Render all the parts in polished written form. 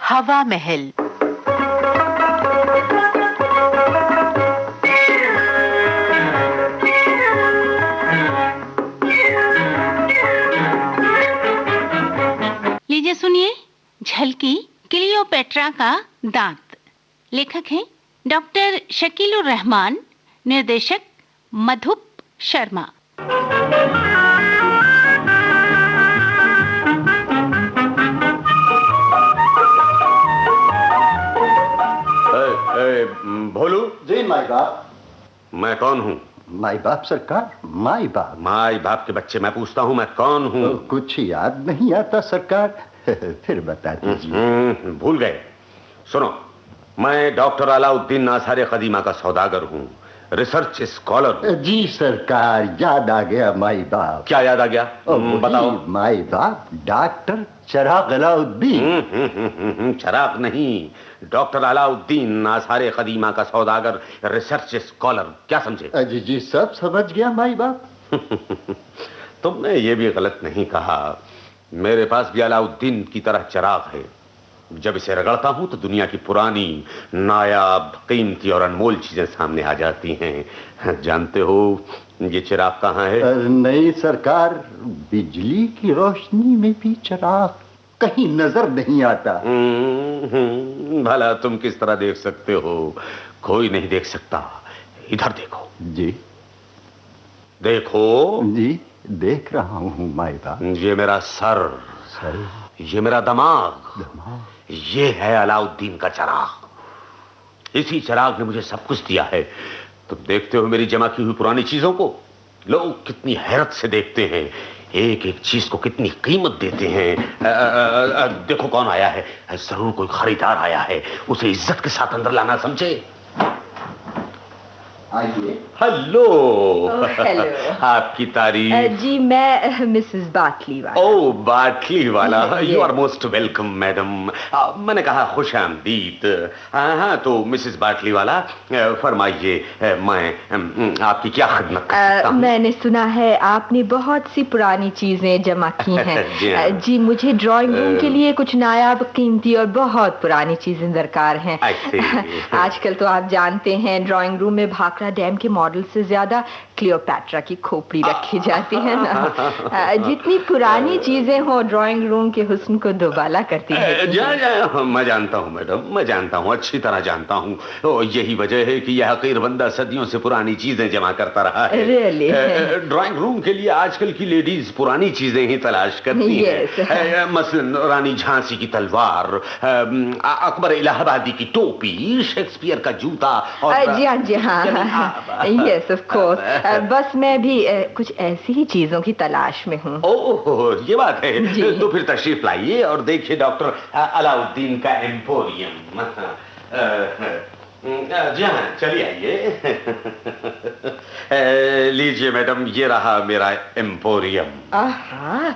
हवा महल। लीजिए सुनिए, झलकी क्लियोपेट्रा का दांत। लेखक हैं डॉक्टर शकीलुर रहमान, निर्देशक मधुप शर्मा। भोलू जी माई बाप। मैं कौन हूँ? माई बाप सरकार, माई बाप। माई बाप के बच्चे, मैं पूछता हूँ मैं कौन हूँ? कुछ याद नहीं आता सरकार। फिर बता दीजिए। भूल गए? सुनो, मैं डॉक्टर अलाउद्दीन नासारे कदीमा का सौदागर हूँ, रिसर्च स्कॉलर हूँ। जी सरकार, याद आ गया माई बाप। क्या याद आ गया? बताओ। माई बाप, डॉक्टर चिराग अलाउद्दीन। चिराग नहीं, डॉक्टर अलाउद्दीन नासारे कदीमा का सौदागर, रिसर्च स्कॉलर। क्या समझे? जी जी, सब समझ गया माई बाप। तुमने ये भी गलत नहीं कहा, मेरे पास भी अलाउद्दीन की तरह चिराग है। जब इसे रगड़ता हूं तो दुनिया की पुरानी, नायाब, कीमती और अनमोल चीजें सामने आ जाती हैं। जानते हो ये चिराग कहाँ है? नहीं सरकार, बिजली की रोशनी में भी चिराग कहीं नजर नहीं आता। भला तुम किस तरह देख सकते हो? कोई नहीं देख सकता। इधर देखो। जी देखो। जी, देख रहा हूँ माई बाप। ये मेरा सर, ये मेरा दिमाग, ये है अलाउद्दीन का चिराग। इसी चिराग ने मुझे सब कुछ दिया है। तुम देखते हो मेरी जमा की हुई पुरानी चीजों को? लोग कितनी हैरत से देखते हैं, एक एक चीज को कितनी कीमत देते हैं। देखो कौन आया है, जरूर कोई खरीदार आया है, उसे इज्जत के साथ अंदर लाना, समझे? आइए। हेलो। हेलो। आपकी तारीफ? जी मैं मिसेस बाटली वाला। ओह बाटली वाला, you are most welcome madam. मैंने कहा खुश आमदीद। हाँ, तो मिसेस बाटली वाला फरमाइए, मैं आपकी क्या खिदमत कर सकता हूँ? मैंने सुना है आपने बहुत सी पुरानी चीजें जमा की हैं। जी मुझे ड्राइंग रूम के लिए कुछ नायाब, कीमती और बहुत पुरानी चीजें दरकार हैं। आजकल तो आप जानते हैं ड्राइंग रूम में भाखड़ा डैम के मॉडल से ज्यादा क्लियोपेट्रा की खोपड़ी रखी जाती है ना। जितनी पुरानी चीजें हो ड्राइंग रूम के हुस्न को दोबाला करती है। मैं जानता हूँ मैडम, मैं जानता हूँ, अच्छी तरह जानता हूँ। यही वजह है कि यह हकीर बंदा सदियों से पुरानी चीजें जमा करता रहा है। Really? ड्राइंग रूम के लिए आजकल की लेडीज पुरानी चीजें ही तलाश करती हैं। मसलन रानी झांसी की तलवार, अकबर इलाहाबादी की टोपी, शेक्सपियर का जूता और जी हाँ यस ऑफ कोर्स। बस मैं भी कुछ ऐसी ही चीजों की तलाश में हूँ। ओह ये बात है। तो फिर तशरीफ लाइए और देखिए डॉक्टर अलाउद्दीन का एम्पोरियम। जी हाँ, चलिए आइए। लीजिए मैडम, ये रहा मेरा एम्पोरियम। आहा,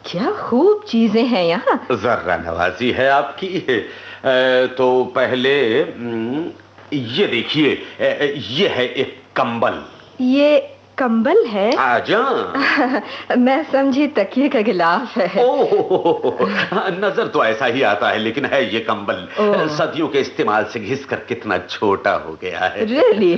क्या खूब चीजें हैं यहाँ। जर्रा नवाजी है आपकी। तो पहले ये देखिए, ये है एक कंबल। ये कंबल है? आजा। मैं समझी तकिए का गिलाफ है। नजर तो ऐसा ही आता है, लेकिन है ये कंबल। सदियों के इस्तेमाल से घिसकर कितना छोटा हो गया है। Really?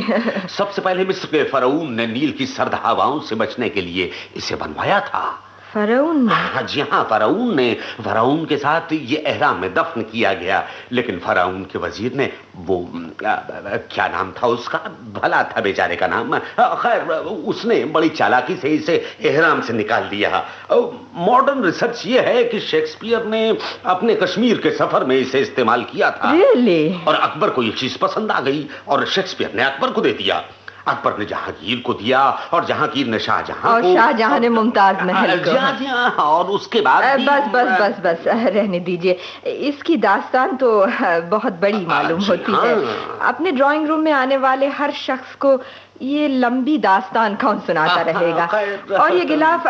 सबसे पहले मिस्र के फराऊन ने नील की सर्द हवाओं से बचने के लिए इसे बनवाया था। फराऊन? जी हाँ, फराऊन के साथ ये एहराम में दफन किया गया, लेकिन फराऊन के वजीर ने वो क्या नाम था उसका, भला था बेचारे का नाम, खैर उसने बड़ी चालाकी से इसे एहराम से निकाल दिया। मॉडर्न रिसर्च ये है कि शेक्सपियर ने अपने कश्मीर के सफर में इसे इस्तेमाल किया था। Really? और अकबर को ये चीज पसंद आ गई और शेक्सपियर ने अकबर को दे दिया। अकबर ने जहांगीर को दिया और जहांगीर ने शाहजहां को, और शाहजहां ने मुमताज महल को। और उसके बाद बस रहने दीजिए। इसकी दास्तान तो बहुत बड़ी मालूम होती है। अपने ड्राइंग रूम में आने वाले हर शख्स को ये लंबी दास्तान कौन सुनाता रहेगा। और ये गिलाफ,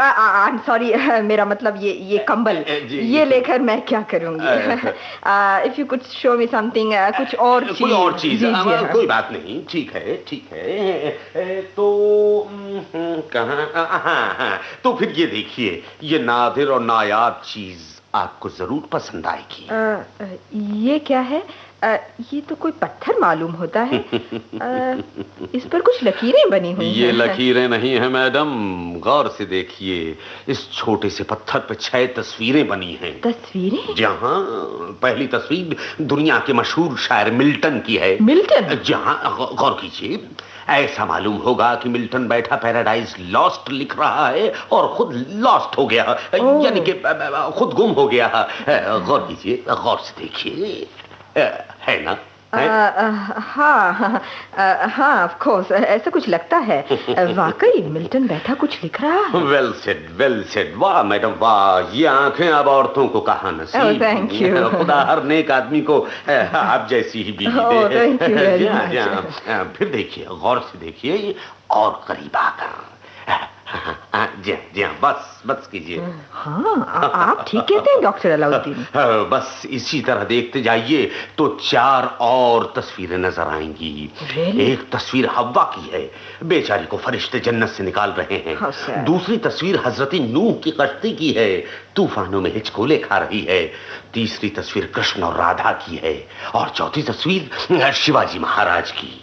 सॉरी मेरा मतलब ये कंबल, ये लेकर मैं क्या करूंगी। If you could show me something, कुछ और चीज। कोई बात नहीं, ठीक है। तो कहाँ, तो फिर ये देखिए, ये नादिर और नायाब चीज आपको जरूर पसंद आएगी। ये क्या है? ये तो कोई पत्थर मालूम होता है। इस पर कुछ लकीरें बनी हुई हैं। ये लकीरें नहीं है मैडम, गौर से देखिए। इस छोटे से पत्थर पे 6 तस्वीरें बनी हैं। तस्वीरें? जहाँ पहली तस्वीर दुनिया के मशहूर शायर मिल्टन की है। मिल्टन? जहाँ गौर कीजिए, ऐसा मालूम होगा कि मिल्टन बैठा पैराडाइज लॉस्ट लिख रहा है और खुद लॉस्ट हो गया, यानी कि खुद गुम हो गया। गौर कीजिए, गौर से देखिए, है ना? हाँ, ऑफ कोर्स, ऐसा कुछ लगता है। वाकई मिल्टन बैठा कुछ लिख रहा है। Well said. वाह मैडम वाह, ये आंखें अब औरतों को कहाँ नसीब। Thank you. खुदा हर नेक आदमी को आप जैसी ही बीवी दे। Thank you very much. फिर देखिए, गौर से देखिए और करीब आकर। जी बस कीजिए। हाँ, आप ठीक कहते हैं डॉक्टर अलाउद्दीन। बस इसी तरह देखते जाइए तो 4 और तस्वीरें नजर आएंगी। एक तस्वीर हव्वा की है, बेचारी को फरिश्ते जन्नत से निकाल रहे हैं। दूसरी तस्वीर हजरत नूह की कश्ती की है, तूफानों में हिचकोले खा रही है। तीसरी तस्वीर कृष्ण और राधा की है और चौथी तस्वीर शिवाजी महाराज की।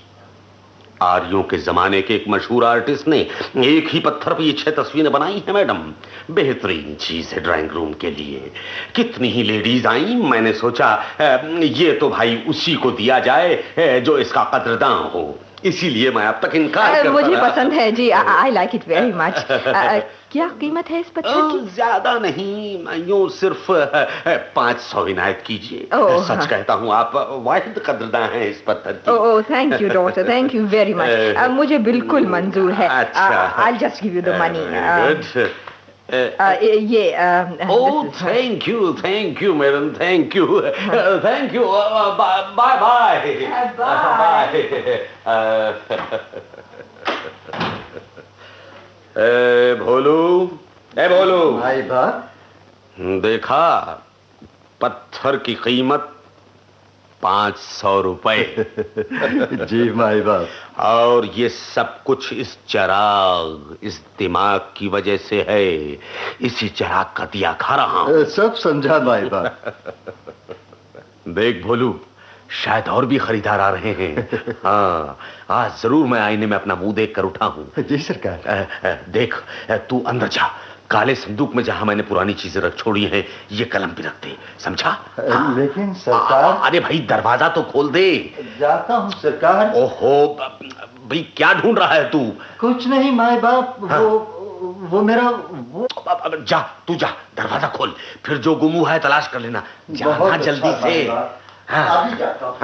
आर्यों के जमाने के एक मशहूर आर्टिस्ट ने एक ही पत्थर पर ये 6 तस्वीरें बनाई हैं मैडम। बेहतरीन चीज है ड्राइंग रूम के लिए। कितनी ही लेडीज आई, मैंने सोचा ये तो भाई उसी को दिया जाए जो इसका कदरदां हो, इसीलिए मैं अब तक इनकार करता मुझे पसंद है जी, I like it very much. क्या कीमत है इस पत्थर की? ज्यादा नहीं, यूं सिर्फ 500 इनायत कीजिए। सच कहता हूँ, आप वाहिद कदरदां हैं इस पत्थर की। Oh thank you doctor, thank you very much. मुझे बिल्कुल मंजूर है। I just give you the money. Thank you madam, thank you. Bye. Bholu, भाई बाप। देखा, पत्थर की कीमत 500 रुपए। जी माई बाप। और ये सब कुछ इस चिराग, इस दिमाग की वजह से है। इसी चिराग का दिया खा रहा हूं। सब समझा माई बाप। देख भोलू, शायद और भी खरीदार आ रहे हैं। हाँ, आज जरूर मैं आईने में अपना मुंह देख कर उठा हूँ। जी सरकार। देख, तू अंदर जा, काले संदूक में जहां मैंने पुरानी चीजें रख छोड़ी हैं, ये कलम भी रख दे, समझा? लेकिन सरकार। अरे भाई, दरवाजा तो खोल दे। जाता हूँ सरकार। ओहो भाई, क्या ढूंढ रहा है तू? कुछ नहीं माई बाप। वो मेरा जा, तू जा, दरवाजा खोल, फिर जो गुम है तलाश कर लेना। जाना जल्दी से। अभी जाता हूँ।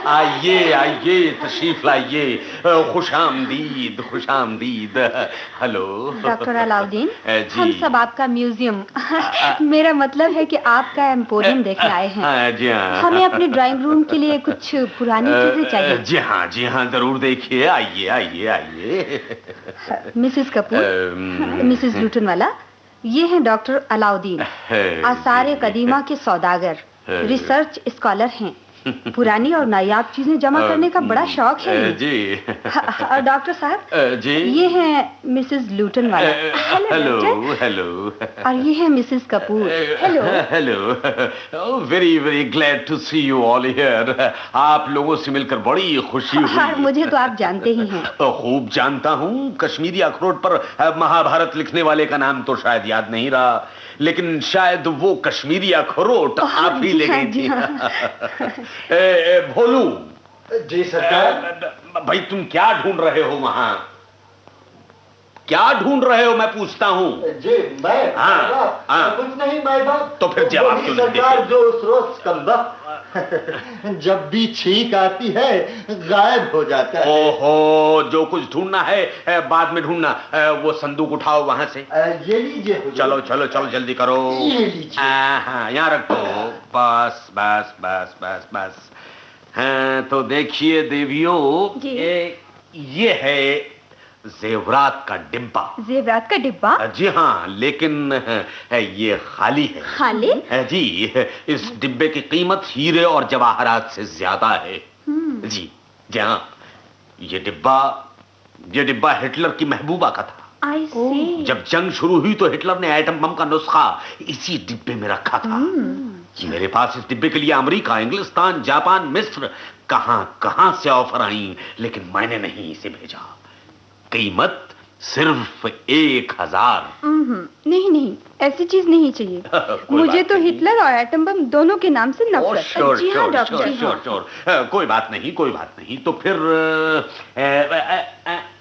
आइए, तशरीफ लाइए। खुशामदीद। हेलो डॉक्टर अलाउद्दीन, जी। हम सब आपका म्यूजियम मेरा मतलब है कि आपका एम्पोरियम देखने आए हैं। जी हाँ। हमें अपने ड्राइंग रूम के लिए कुछ पुरानी चीजें चाहिए। जी हाँ, जरूर देखिए। आइए। मिसेस कपूर, मिसेस लूटनवाला, ये हैं डॉक्टर अलाउद्दीन, आसार कदीमा के सौदागर, रिसर्च स्कॉलर हैं। पुरानी और नायाब चीजें जमा करने का बड़ा शौक है जी। और डॉक्टर साहब जी, ये हैं मिसेस लूटनवाला। हेलो। और ये है Mrs Kapoor. Hello. Very glad to see you all here. आप लोगों से मिलकर बड़ी खुशी हुई। मुझे तो आप जानते ही हैं। खूब जानता हूँ। कश्मीरी अखरोट पर महाभारत लिखने वाले का नाम तो शायद याद नहीं रहा, लेकिन शायद वो कश्मीरी अखरोट आप ही ले गई थी। भोलू। जी सरकार। भाई, तुम क्या ढूंढ रहे हो वहां? क्या ढूंढ रहे हो, मैं पूछता हूँ। जी मैं। हाँ। कुछ नहीं माई बाप। तो फिर जवाब क्यों नहीं सरकार, देते? जो उस रोज कमबख्त जब भी छींक आती है गायब हो जाता है। ओहो, जो कुछ ढूंढना है बाद में ढूंढना। वो संदूक उठाओ वहां से। ये लीजिए हुजूर। चलो जल्दी करो। ये लीजिए। हाँ, यहाँ रख दो। बस। हाँ, तो देखिए देवियों, ये है जेवरात का डिब्बा। जेवरात का डिब्बा? जी हाँ, लेकिन ये खाली है। खाली? जी, इस डिब्बे की कीमत हीरे और जवाहरात से ज्यादा है। जी हाँ, ये डिब्बा ये डिब्बा हिटलर की महबूबा का था। I see. जब जंग शुरू हुई तो हिटलर ने एटम बम का नुस्खा इसी डिब्बे में रखा था। मेरे पास इस डिब्बे के लिए अमेरिका, इंग्लिस्तान, जापान, मिस्र, कहां से ऑफर आई, लेकिन मैंने नहीं इसे भेजा। कीमत सिर्फ 1000। नहीं, ऐसी चीज नहीं चाहिए। मुझे तो हिटलर और एटम बम दोनों के नाम से नफरत। जी हाँ डॉक्टर। श्योर। कोई बात नहीं। तो फिर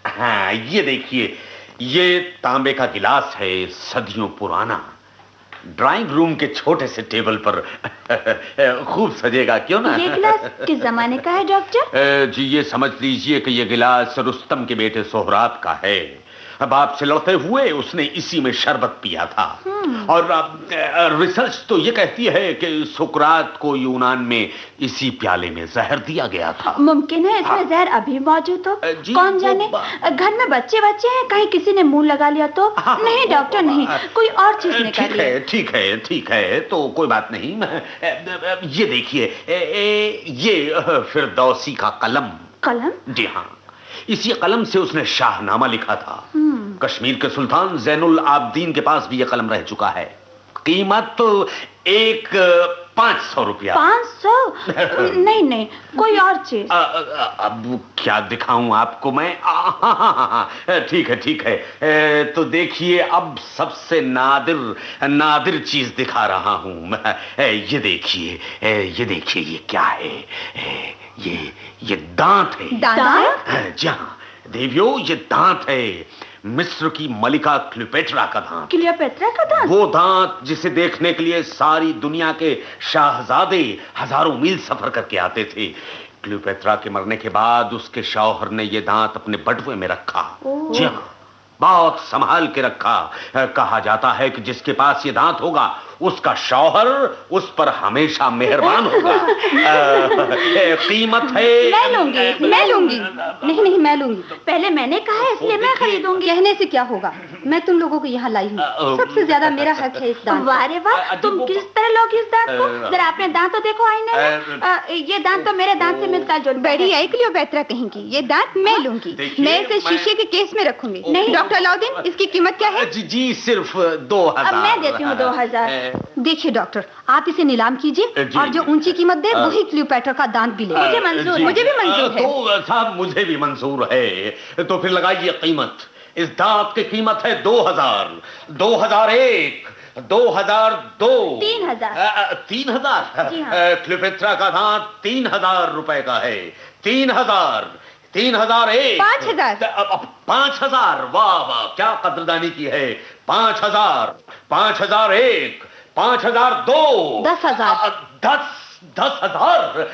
हाँ, ये देखिए, ये तांबे का गिलास है, सदियों पुराना, ड्राइंग रूम के छोटे से टेबल पर खूब सजेगा, क्यों ना? ये गिलास किस जमाने का है डॉक्टर? जी ये समझ लीजिए कि ये गिलास रुस्तम के बेटे सोहराब का है। अब आपसे लड़ते हुए उसने इसी में शरबत पिया था। और रिसर्च तो ये कहती है कि सुकरात को यूनान में इसी प्याले में जहर दिया गया था। मुमकिन है इसमें जहर अभी मौजूद हो, कौन जाने। घर में बच्चे हैं, कहीं किसी ने मुंह लगा लिया तो? नहीं डॉक्टर, नहीं, कोई और चीज निकाल लिया। ठीक है, तो कोई बात नहीं। ये देखिए, ये फिरदौसी का कलम। जी हाँ, इसी कलम से उसने शाहनामा लिखा था। कश्मीर के सुल्तान जैनुल आबदीन के पास भी यह कलम रह चुका है। कीमत 500 रुपया। 500? नहीं, कोई और चीज। अब क्या दिखाऊं आपको मैं? ठीक है। तो देखिए, अब सबसे नादिर चीज दिखा रहा हूं। ये देखिए, ये क्या है? ये दांत है। दांत? जी हाँ देवियों, ये दांत है। मिस्र की मलिका क्लियोपेट्रा का दांत। क्लियोपेट्रा का दांत? वो दांत जिसे देखने के लिए सारी दुनिया के शाहजादे हजारों मील सफर करके आते थे। क्लियोपेट्रा के मरने के बाद उसके शौहर ने ये दांत अपने बटुए में रखा। जी हाँ, बहुत संभाल के रखा। कहा जाता है कि जिसके पास ये दांत होगा उसका शौहर उस पर हमेशा मेहरबान होगा। कीमत है। मैं लूंगी। नहीं, मैं लूंगी। पहले मैंने कहा है, इसलिए मैं खरीदूंगी। कहने से क्या होगा, मैं तुम लोगों को यहाँ लाई हूँ। सबसे ज्यादा मेरा हक है इस दांत। वाह रे वाह, तुम किस तरह लोगे इस दांत को? जरा अपने दांत तो देखो आईने में। ये दांत तो मेरे दांत से मिलता जो। बड़ी आई क्लियोपेट्रा कहेंगी, ये दांत मैं लूंगी। मैं इसे शीशे के केस में रखूंगी। नहीं डॉक्टर अलाउद्दीन, इसकी कीमत क्या है? जी सिर्फ 2000। मैं देती हूँ 2000। देखिए डॉक्टर, आप इसे नीलाम कीजिए और जो ऊंची कीमत दे वही क्लियोपेट्रा का दांत भी ले। मुझे भी मंजूर है। तो साहब मुझे भी मंजूर है। तो फिर लगाइए कीमत। इस दांत की कीमत है 2000, 2001, 2002, 3000। क्लियोपेट्रा का दांत 3000 रुपए का है। 3000, 3001, 5000। वाह, क्या कदरदानी की है। 5000, 5001, 5002, 10,000, 10,000,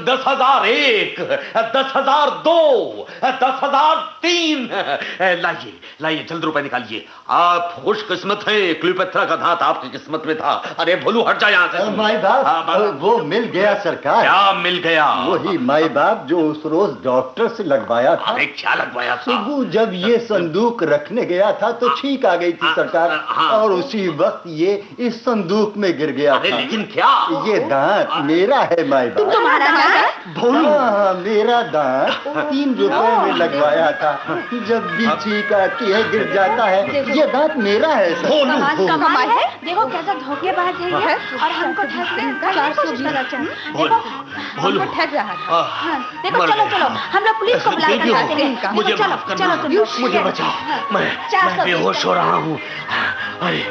10,001, 10,002, 10,003। लाइए जल्द रुपए निकालिए। आप खुशकिस्मत हैं, क्लियोपेट्रा का दांत आपकी किस्मत में था। अरे भोलू हट जा यहाँ से। माई बाप, वो मिल गया सरकार। क्या मिल गया? वही माई बाप जो उस रोज डॉक्टर से लगवाया था। अरे क्या लगवाया था? वो जब ये संदूक रखने गया था तो छींक आ गई थी सरकार, और उसी वक्त ये इस संदूक में गिर गया था। लेकिन क्या? ये दांत मेरा है माई बाप। तुम्हारा दांत? हाँ, मेरा दांत 3 रुपए में लगवाया था। जब भी छींक आती है गिर जाता है। ये दांत मेरा है सर। कमाल है। देखो कैसा धोखेबाज है ये, और हमको ठग रहा है। देखो चलो हम लोग पुलिस को बुला कर लाते हैं। मुझे माफ करना, मुझे बचाओ, मैं बेहोश हो रहा हूँ। अरे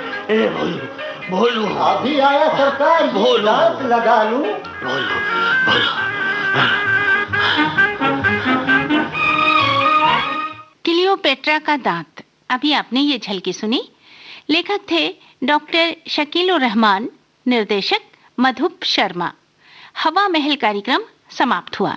भोलू अभी आया सरकार, दांत लगा लूं। भोलू क्लियोपेट्रा का दांत। अभी आपने ये झलकी सुनी। लेखक थे डॉक्टर शकीलुर रहमान, निर्देशक मधुप शर्मा। हवा महल कार्यक्रम समाप्त हुआ।